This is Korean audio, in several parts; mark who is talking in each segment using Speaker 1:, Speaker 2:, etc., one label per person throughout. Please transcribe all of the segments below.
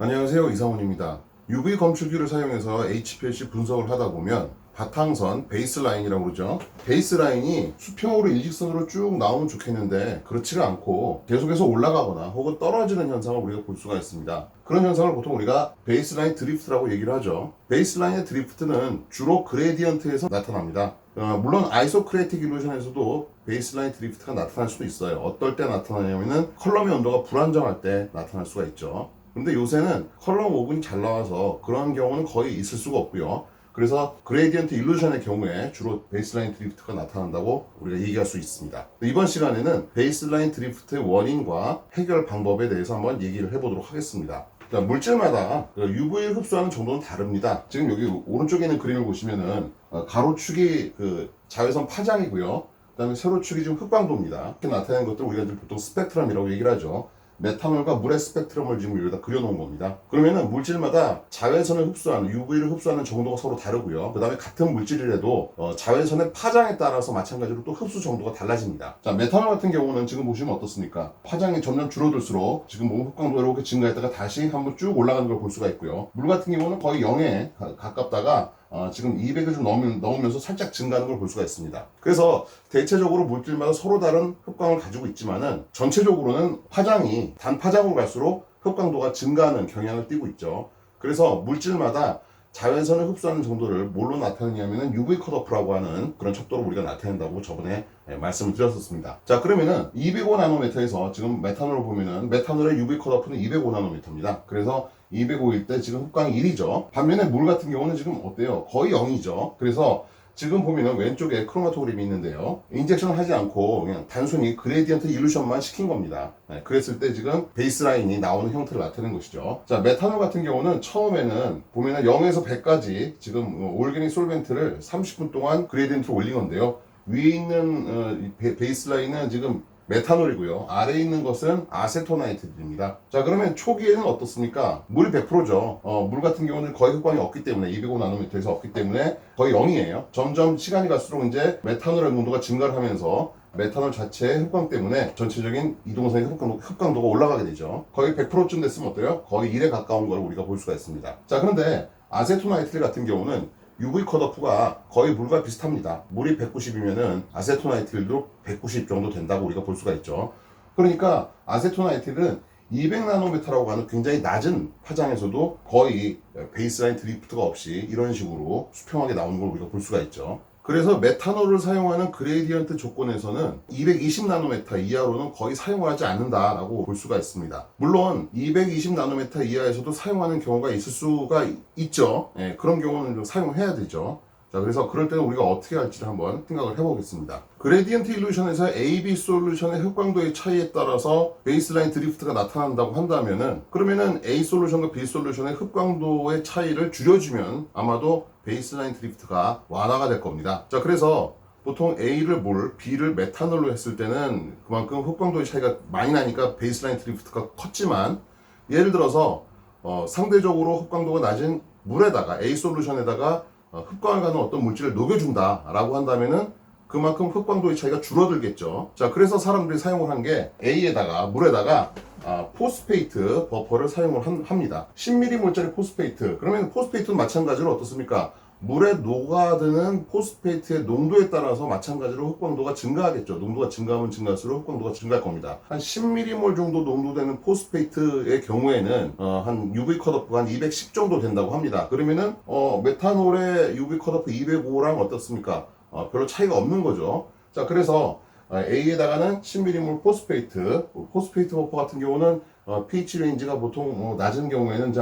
Speaker 1: 안녕하세요, 이상훈입니다. UV 검출기를 사용해서 HPLC 분석을 하다 보면 바탕선, 베이스라인이라고 그러죠. 베이스라인이 수평으로 일직선으로 쭉 나오면 좋겠는데 그렇지가 않고 계속해서 올라가거나 혹은 떨어지는 현상을 우리가 볼 수가 있습니다. 그런 현상을 보통 우리가 베이스라인 드리프트라고 얘기를 하죠. 베이스라인의 드리프트는 주로 그레디언트에서 나타납니다. 물론 아이소크레틱 일루션에서도 베이스라인 드리프트가 나타날 수도 있어요. 어떨 때 나타나냐면은 컬럼의 온도가 불안정할 때 나타날 수가 있죠. 근데 요새는 컬럼 오븐이 잘 나와서 그런 경우는 거의 있을 수가 없고요. 그래서 그레디언트 일루션의 경우에 주로 베이스라인 드리프트가 나타난다고 우리가 얘기할 수 있습니다. 이번 시간에는 베이스라인 드리프트의 원인과 해결 방법에 대해서 한번 얘기를 해보도록 하겠습니다. 물질마다 UV를 흡수하는 정도는 다릅니다. 지금 여기 오른쪽에 있는 그림을 보시면은 가로축이 자외선 파장이고요. 그다음에 세로축이 지금 흑광도입니다. 이렇게 나타내는 것들 우리가 보통 스펙트럼이라고 얘기를 하죠. 메탄올과 물의 스펙트럼을 지금 여기다 그려놓은 겁니다. 그러면은 물질마다 자외선을 흡수하는, UV를 흡수하는 정도가 서로 다르고요. 그 다음에 같은 물질이라도 자외선의 파장에 따라서 마찬가지로 또 흡수 정도가 달라집니다. 자, 메탄올 같은 경우는 지금 보시면 어떻습니까? 파장이 점점 줄어들수록 지금 몸 흡광도가 이렇게 증가했다가 다시 한번 쭉 올라가는 걸 볼 수가 있고요. 물 같은 경우는 거의 0에 가깝다가 지금 200을 좀 넘으면서 살짝 증가하는 걸 볼 수가 있습니다. 그래서 대체적으로 물질마다 서로 다른 흡광을 가지고 있지만은 전체적으로는 파장이 단파장으로 갈수록 흡광도가 증가하는 경향을 띠고 있죠. 그래서 물질마다 자외선을 흡수하는 정도를 뭘로 나타내냐면은 UV 컷오프라고 하는 그런 척도로 우리가 나타낸다고 저번에 말씀을 드렸었습니다. 자, 그러면은 205나노미터에서 지금 메탄올을 보면은 메탄올의 UV 컷오프는 205나노미터입니다. 그래서 205일 때 지금 흡광이 1이죠. 반면에 물 같은 경우는 지금 어때요? 거의 0이죠. 그래서 지금 보면은 왼쪽에 크로마토그램이 있는데요. 인젝션을 하지 않고 그냥 단순히 그레디언트 일루션만 시킨 겁니다. 그랬을 때 지금 베이스라인이 나오는 형태를 나타내는 것이죠. 자, 메탄올 같은 경우는 처음에는 보면은 0에서 100까지 지금 올게닉 솔벤트를 30분 동안 그레디언트로 올린 건데요. 위에 있는 베이스라인은 지금 메탄올이고요. 아래에 있는 것은 아세토나이트입니다. 자, 그러면 초기에는 어떻습니까? 물이 100%죠. 물 같은 경우는 거의 흡광이 없기 때문에 205나노미터에서 없기 때문에 거의 0이에요. 점점 시간이 갈수록 이제 메탄올의 농도가 증가를 하면서 메탄올 자체의 흡광 때문에 전체적인 이동선의 흡광도가 올라가게 되죠. 거의 100%쯤 됐으면 어때요? 거의 1에 가까운 걸 우리가 볼 수가 있습니다. 자, 그런데 아세토나이트 같은 경우는 UV 컷오프가 거의 물과 비슷합니다. 물이 190이면은 아세토나이트일도 190 정도 된다고 우리가 볼 수가 있죠. 그러니까 아세토나이트는 200나노미터라고 하는 굉장히 낮은 파장에서도 거의 베이스라인 드리프트가 없이 이런 식으로 수평하게 나오는 걸 우리가 볼 수가 있죠. 그래서 메탄올을 사용하는 그레디언트 조건에서는 220나노미터 이하로는 거의 사용을 하지 않는다라고 볼 수가 있습니다. 물론 220나노미터 이하에서도 사용하는 경우가 있을 수가 있죠. 그런 경우는 좀 사용을 해야 되죠. 자, 그래서 그럴 때는 우리가 어떻게 할지를 한번 생각을 해보겠습니다. 그레디언트 일루션에서 AB 솔루션의 흡광도의 차이에 따라서 베이스라인 드리프트가 나타난다고 한다면은 그러면은 A 솔루션과 B 솔루션의 흡광도의 차이를 줄여주면 아마도 베이스라인 드리프트가 완화가 될 겁니다. 자, 그래서 보통 A를 물, B를 메탄올로 했을 때는 그만큼 흡광도의 차이가 많이 나니까 베이스라인 드리프트가 컸지만 예를 들어서 상대적으로 흡광도가 낮은 물에다가 A 솔루션에다가 흡광을 가는 어떤 물질을 녹여준다 라고 한다면은 그만큼 흡광도의 차이가 줄어들겠죠. 자, 그래서 사람들이 사용을 한 게 A에다가 물에다가 포스페이트 버퍼를 사용을 합니다. 10mm몰짜리 포스페이트. 그러면 포스페이트는 마찬가지로 어떻습니까? 물에 녹아드는 포스페이트의 농도에 따라서 마찬가지로 흡광도가 증가하겠죠. 농도가 증가하면 증가할수록 흡광도가 증가할 겁니다. 한 10mm몰 정도 농도되는 포스페이트의 경우에는 한 UV 컷오프가 한 210 정도 된다고 합니다. 그러면은 메탄올의 UV 컷오프 205랑 어떻습니까? 별로 차이가 없는 거죠. 자, 그래서 A에다가는 10mm몰 포스페이트 버퍼 같은 경우는 pH 레인지가 보통 낮은 경우에는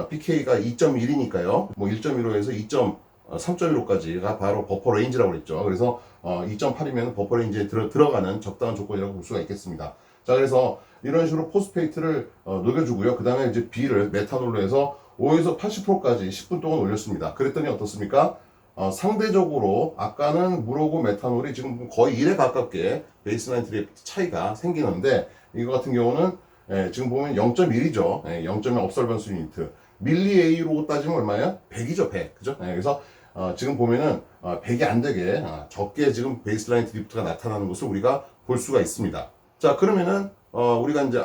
Speaker 1: pK가 2.1이니까요. 1.15에서 3.15까지가 바로 버퍼 레인지라고 그랬죠. 그래서 2.8이면 버퍼 레인지에 들어가는 적당한 조건이라고 볼 수가 있겠습니다. 자, 그래서 이런 식으로 포스페이트를 녹여주고요. 그 다음에 이제 B를 메탄올로 해서 5에서 80%까지 10분 동안 올렸습니다. 그랬더니 어떻습니까? 상대적으로 아까는 물하고 메탄올이 지금 거의 1에 가깝게 베이스라인 드리프트 차이가 생기는데 이거 같은 경우는 지금 보면 0.1이죠. 0.1 업설번스 유니트. 밀리 A로 따지면 얼마예요? 100이죠, 100. 그죠? 그래서 지금 보면은 100이 안 되게 적게 지금 베이스라인 드리프트가 나타나는 것을 우리가 볼 수가 있습니다. 자, 그러면은 우리가 이제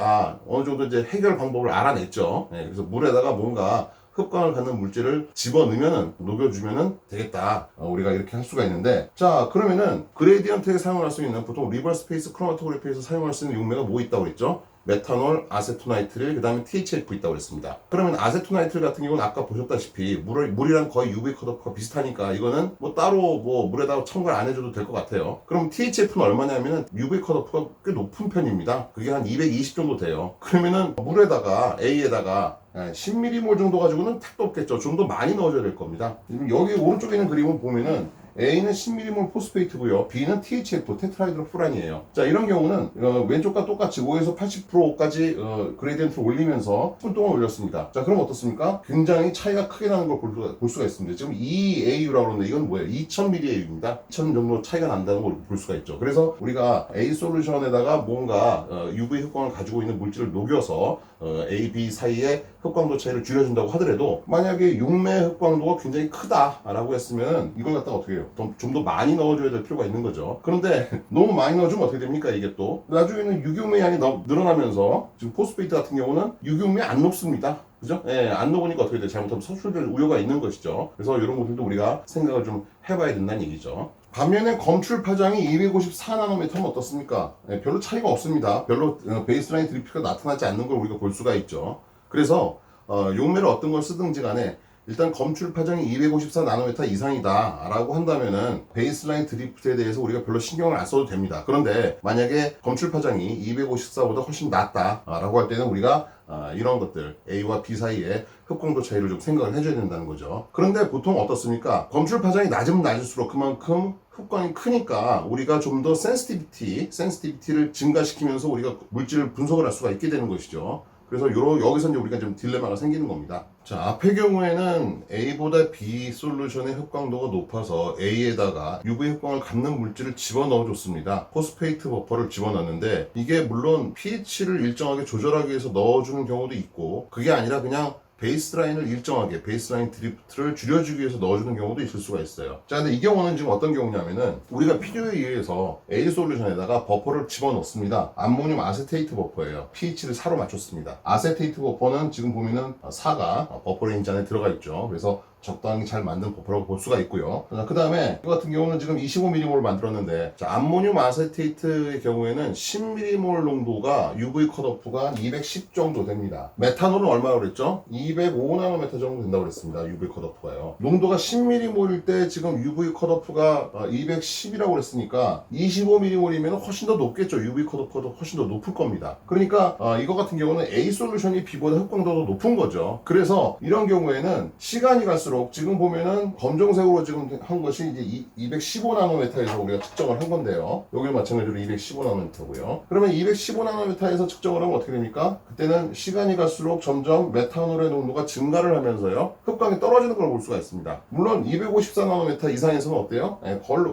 Speaker 1: 어느 정도 이제 해결 방법을 알아냈죠. 예, 그래서 물에다가 뭔가 흡광을 갖는 물질을 집어넣으면은 녹여주면은 되겠다. 우리가 이렇게 할 수가 있는데, 자 그러면은 그레디언트에 사용할 수 있는 보통 리버스 페이스 크로마토그래피에서 사용할 수 있는 용매가 뭐 있다고 그랬죠? 메탄올, 아세토나이트릴, 그 다음에 THF 있다고 그랬습니다. 그러면 아세토나이트릴 같은 경우는 아까 보셨다시피 물이랑 거의 UV 컷오프가 비슷하니까 이거는 뭐 따로 뭐 물에다가 첨가를 안 해줘도 될 것 같아요. 그럼 THF는 얼마냐면은 UV 컷오프가 꽤 높은 편입니다. 그게 한 220 정도 돼요. 그러면은 물에다가 A에다가 10ml 정도 가지고는 택도 없겠죠. 좀 더 많이 넣어줘야 될 겁니다. 여기 오른쪽에 있는 그림을 보면은 A는 10m몰 포스페이트고요. B는 THF, 테트라이드로푸란이에요. 자, 이런 경우는 왼쪽과 똑같이 5에서 80%까지 그레이디언트를 올리면서 10분 동안 올렸습니다. 자, 그럼 어떻습니까? 굉장히 차이가 크게 나는 걸 볼 수가 있습니다. 지금 2AU라고 하는데 이건 뭐예요? 2000mAU입니다. 2000 정도 차이가 난다는 걸 볼 수가 있죠. 그래서 우리가 A 솔루션에다가 뭔가 UV 흡광을 가지고 있는 물질을 녹여서 A, B 사이에 흡광도 차이를 줄여준다고 하더라도 만약에 육매 흡광도가 굉장히 크다라고 했으면 이걸 갖다가 어떻게 해요? 좀 더 많이 넣어줘야 될 필요가 있는 거죠. 그런데 너무 많이 넣어주면 어떻게 됩니까? 이게 또 나중에는 유기육매 양이 늘어나면서 지금 포스페이트 같은 경우는 유기육매 안 녹습니다. 그죠? 예, 안 녹으니까 어떻게 돼? 잘못하면 소출될 우려가 있는 것이죠. 그래서 이런 것들도 우리가 생각을 좀 해봐야 된다는 얘기죠. 반면에 검출 파장이 254나노미터는 어떻습니까? 예, 별로 차이가 없습니다. 별로 베이스라인 드리프트가 나타나지 않는 걸 우리가 볼 수가 있죠. 그래서 용매를 어떤 걸 쓰든지 간에 일단 검출 파장이 254나노미터 이상이다 라고 한다면은 베이스라인 드리프트에 대해서 우리가 별로 신경을 안 써도 됩니다. 그런데 만약에 검출 파장이 254보다 훨씬 낮다 라고 할 때는 우리가 이런 것들 A와 B 사이에 흡광도 차이를 좀 생각을 해줘야 된다는 거죠. 그런데 보통 어떻습니까? 검출 파장이 낮으면 낮을수록 그만큼 흡광이 크니까 우리가 좀 더 센시티비티를 증가시키면서 우리가 물질을 분석을 할 수가 있게 되는 것이죠. 그래서 여기서 이제 우리가 좀 딜레마가 생기는 겁니다. 자, 앞의 경우에는 A보다 B 솔루션의 흡광도가 높아서 A에다가 UV 흡광을 갖는 물질을 집어넣어 줬습니다. 포스페이트 버퍼를 집어넣는데 이게 물론 pH를 일정하게 조절하기 위해서 넣어주는 경우도 있고 그게 아니라 그냥 베이스라인을 일정하게 베이스라인 드리프트를 줄여주기 위해서 넣어주는 경우도 있을 수가 있어요. 자, 근데 이 경우는 지금 어떤 경우냐면은 우리가 필요에 의해서 A 솔루션에다가 버퍼를 집어넣습니다. 암모늄 아세테이트 버퍼예요. pH를 4로 맞췄습니다. 아세테이트 버퍼는 지금 보면은 4가 버퍼 레인지 안에 들어가 있죠. 그래서 적당히 잘 만든 버퍼라고 볼 수가 있고요. 그 다음에 이 같은 경우는 지금 25mm몰 만들었는데 자, 암모늄 아세테이트의 경우에는 10mm몰 농도가 UV 컷오프가 210 정도 됩니다. 메탄올은 얼마라고 그랬죠? 205나노메타 정도 된다고 그랬습니다. UV 컷오프가요. 농도가 10mm몰일 때 지금 UV 컷오프가 210이라고 그랬으니까 25mm몰이면 훨씬 더 높겠죠. UV 컷오프가 훨씬 더 높을 겁니다. 그러니까 이거 같은 경우는 A 솔루션이 B보다 흡광도가 높은 거죠. 그래서 이런 경우에는 시간이 갈수록 지금 보면은 검정색으로 지금 한 것이 이제 215나노메타에서 우리가 측정을 한 건데요. 여기 마찬가지로 215나노메타고요. 그러면 215나노메타에서 측정을 하면 어떻게 됩니까? 그때는 시간이 갈수록 점점 메탄올의 농도가 증가를 하면서요. 흡광이 떨어지는 걸 볼 수가 있습니다. 물론 254나노메타 이상에서는 어때요?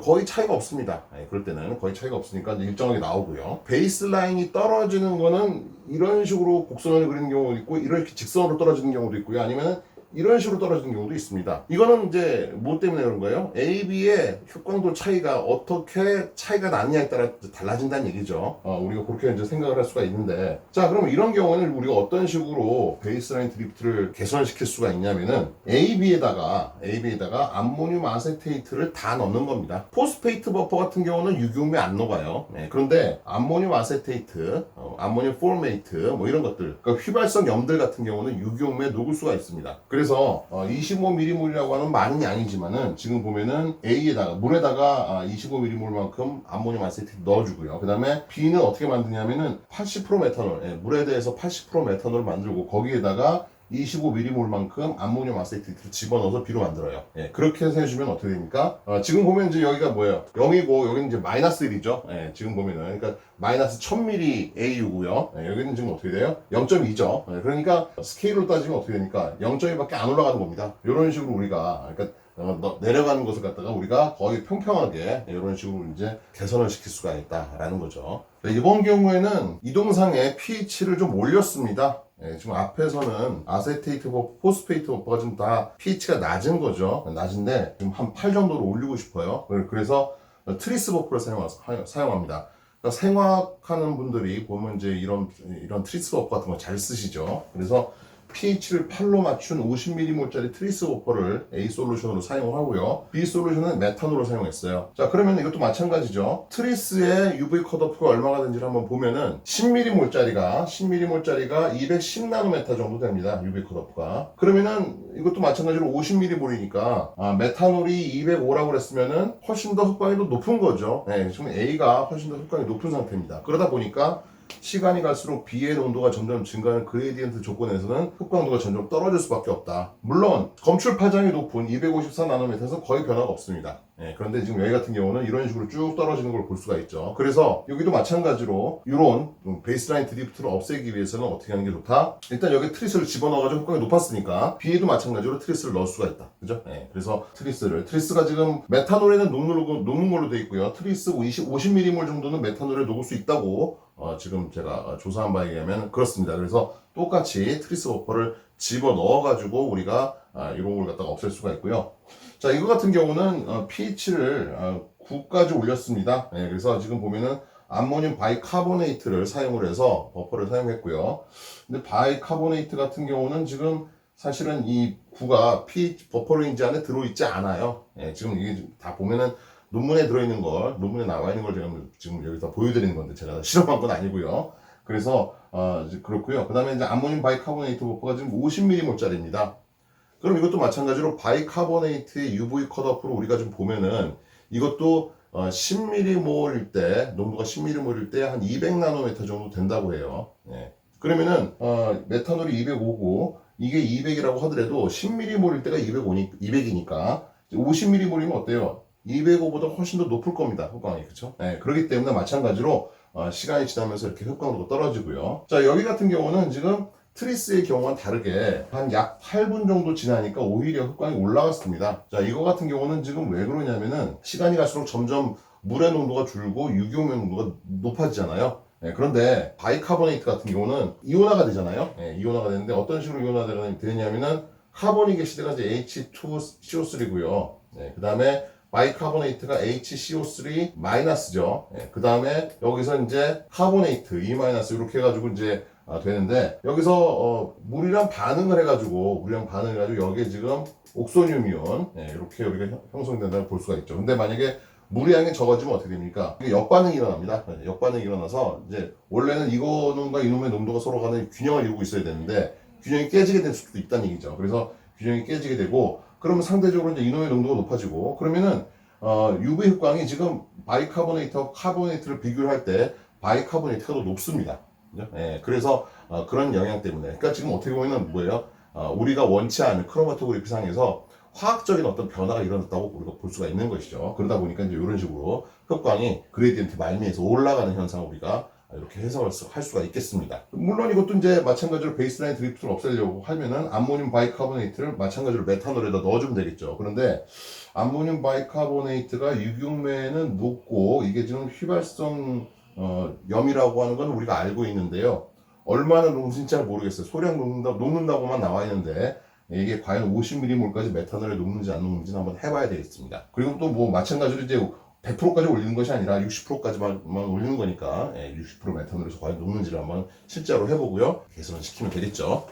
Speaker 1: 거의 차이가 없습니다. 그럴 때는 거의 차이가 없으니까 일정하게 나오고요. 베이스라인이 떨어지는 거는 이런 식으로 곡선을 그리는 경우도 있고 이렇게 직선으로 떨어지는 경우도 있고요. 아니면 이런 식으로 떨어지는 경우도 있습니다. 이거는 이제 뭐 때문에 그런 거예요? A, B의 흡광도 차이가 어떻게 차이가 나느냐에 따라 달라진다는 얘기죠. 우리가 그렇게 이제 생각을 할 수가 있는데 자, 그러면 이런 경우에는 우리가 어떤 식으로 베이스라인 드리프트를 개선시킬 수가 있냐면은 A, B에다가 암모늄 아세테이트를 다 넣는 겁니다. 포스페이트 버퍼 같은 경우는 유기용매 안 녹아요. 그런데 암모늄 아세테이트, 암모늄 포메이트 뭐 이런 것들, 그러니까 휘발성 염들 같은 경우는 유기용매에 녹을 수가 있습니다. 그래서 25mm몰이라고 하는 많은 양이지만은 지금 보면은 A에다가 물에다가 25mm몰만큼 암모늄 아세테이트 넣어주고요. 그 다음에 B는 어떻게 만드냐면은 80% 메탄올, 물에 대해서 80% 메탄올을 만들고 거기에다가 25mm몰만큼 암모늄 아세테이트를 집어넣어서 B로 만들어요. 그렇게 해서 해주면 어떻게 됩니까? 지금 보면 이제 여기가 뭐예요? 0이고 여기는 이제 마이너스 1이죠. 지금 보면은 그러니까 마이너스 1000ml AU고요. 여기는 지금 어떻게 돼요? 0.2죠. 그러니까 스케일로 따지면 어떻게 되니까 0.2밖에 안 올라가는 겁니다. 이런 식으로 우리가 그러니까 내려가는 것을 갖다가 우리가 거의 평평하게 이런 식으로 이제 개선을 시킬 수가 있다라는 거죠. 이번 경우에는 이동상의 pH를 좀 올렸습니다. 지금 앞에서는 아세테이트 버퍼, 포스페이트 버퍼가 좀 다 pH가 낮은 거죠. 낮은데 지금 한 8 정도로 올리고 싶어요. 그래서 트리스 버퍼를 사용합니다. 그러니까 생화하는 분들이 보면 이제 이런 트리스 버퍼 같은 거 잘 쓰시죠. 그래서 pH를 8로 맞춘 50mm몰짜리 트리스 버퍼를 A 솔루션으로 사용을 하고요. B 솔루션은 메탄으로 사용했어요. 자, 그러면 이것도 마찬가지죠. 트리스의 UV 컷오프가 얼마가 되는지를 한번 보면은 10mm몰짜리가 210나노메타 정도 됩니다. UV 컷오프가. 그러면은 이것도 마찬가지로 50mm몰이니까 메탄올이 205라고 그랬으면은 훨씬 더 흡광이 더 높은 거죠. 네, 지금 A가 훨씬 더 흡광이 높은 상태입니다. 그러다 보니까 시간이 갈수록 B의 농도가 점점 증가하는 그레디언트 조건에서는 흡광도가 점점 떨어질 수밖에 없다. 물론 검출 파장이 높은 254나노미터에서는 거의 변화가 없습니다. 그런데 지금 여기 같은 경우는 이런 식으로 쭉 떨어지는 걸 볼 수가 있죠. 그래서 여기도 마찬가지로 이런 베이스라인 드리프트를 없애기 위해서는 어떻게 하는 게 좋다? 일단 여기 트리스를 집어넣어가지고 흡광이 높았으니까 B에도 마찬가지로 트리스를 넣을 수가 있다. 그죠? 그래서 트리스가 지금 메탄올에는 녹는 걸로 되어 있고요. 트리스 50mm몰 정도는 메탄올에 녹을 수 있다고 지금 제가 조사한 바에 의하면 그렇습니다. 그래서 똑같이 트리스 버퍼를 집어 넣어가지고 우리가 이런 걸 갖다가 없앨 수가 있고요. 자, 이거 같은 경우는 pH를 9까지 올렸습니다. 그래서 지금 보면은 암모늄 바이카보네이트를 사용을 해서 버퍼를 사용했고요. 근데 바이카보네이트 같은 경우는 지금 사실은 이 9가 pH 버퍼 레인지 안에 들어있지 않아요. 지금 이게 다 보면은 논문에 들어있는 걸, 논문에 나와 있는 걸 제가 지금 여기서 보여드리는 건데 제가 실험한 건 아니고요. 그래서 그렇고요. 그 다음에 이제 암모늄 바이카보네이트 버퍼가 지금 50mm몰짜리입니다. 그럼 이것도 마찬가지로 바이카보네이트의 UV 컷오프로 우리가 좀 보면은 이것도 10mm몰일 때, 농도가 10mm몰일 때 한 200나노메타 정도 된다고 해요. 그러면은 메탄올이 205고 이게 200이라고 하더라도 10mm몰일 때가 200이니까 50mm몰이면 어때요? 205보다 훨씬 더 높을 겁니다. 흡광이. 그쵸? 그렇기 때문에 마찬가지로 시간이 지나면서 이렇게 흡광도가 떨어지고요. 자, 여기 같은 경우는 지금 트리스의 경우와는 다르게 한 약 8분 정도 지나니까 오히려 흡광이 올라갔습니다. 자, 이거 같은 경우는 지금 왜 그러냐면은 시간이 갈수록 점점 물의 농도가 줄고 유기용의 농도가 높아지잖아요. 그런데 바이카보네이트 같은 경우는 이온화가 되잖아요. 이온화가 되는데 어떤 식으로 이온화가 되냐면은 카본이 게시돼가 이제 H2CO3고요. 그 다음에 바이카보네이트가 HCO3 마이너스죠. 그 다음에 여기서 이제 카보네이트 E 마이너스 이렇게 해가지고 이제 되는데 여기서 물이랑 반응을 해가지고 여기에 지금 옥소늄이온 이렇게 우리가 형성된다고 볼 수가 있죠. 근데 만약에 물의 양이 적어지면 어떻게 됩니까? 이게 역반응이 일어납니다. 역반응이 일어나서 이제 원래는 이거놈과 이놈의 농도가 서로 간에 균형을 이루고 있어야 되는데 균형이 깨지게 될 수도 있다는 얘기죠. 그래서 균형이 깨지게 되고 그러면 상대적으로 이제 이놈의 농도가 높아지고 그러면은 UV 흡광이 지금 바이카보네이트와 카보네이트를 비교를 할 때 바이카보네이트가 더 높습니다. 그래서 그런 영향 때문에 그러니까 지금 어떻게 보면은 뭐예요? 우리가 원치 않은 크로마토그래피 상에서 화학적인 어떤 변화가 일어났다고 우리가 볼 수가 있는 것이죠. 그러다 보니까 이제 이런 식으로 흡광이 그레디언트 말미에서 올라가는 현상을 우리가 이렇게 해석을 할 수가 있겠습니다. 물론 이것도 이제 마찬가지로 베이스라인 드리프트를 없애려고 하면은 암모늄 바이카보네이트를 마찬가지로 메탄올에다 넣어주면 되겠죠. 그런데 암모늄 바이카보네이트가 유기용매에는 높고 이게 지금 휘발성 염이라고 하는 건 우리가 알고 있는데요. 얼마나 녹는지 잘 모르겠어요. 소량 녹는다고만 나와 있는데 이게 과연 50mm몰까지 메탄올에 녹는지 안 녹는지는 한번 해봐야 되겠습니다. 그리고 또 뭐 마찬가지로 이제 100%까지 올리는 것이 아니라 60%까지만 올리는 거니까 60% 메탄올에서 과연 녹는지를 한번 실제로 해보고요. 개선을 시키면 되겠죠.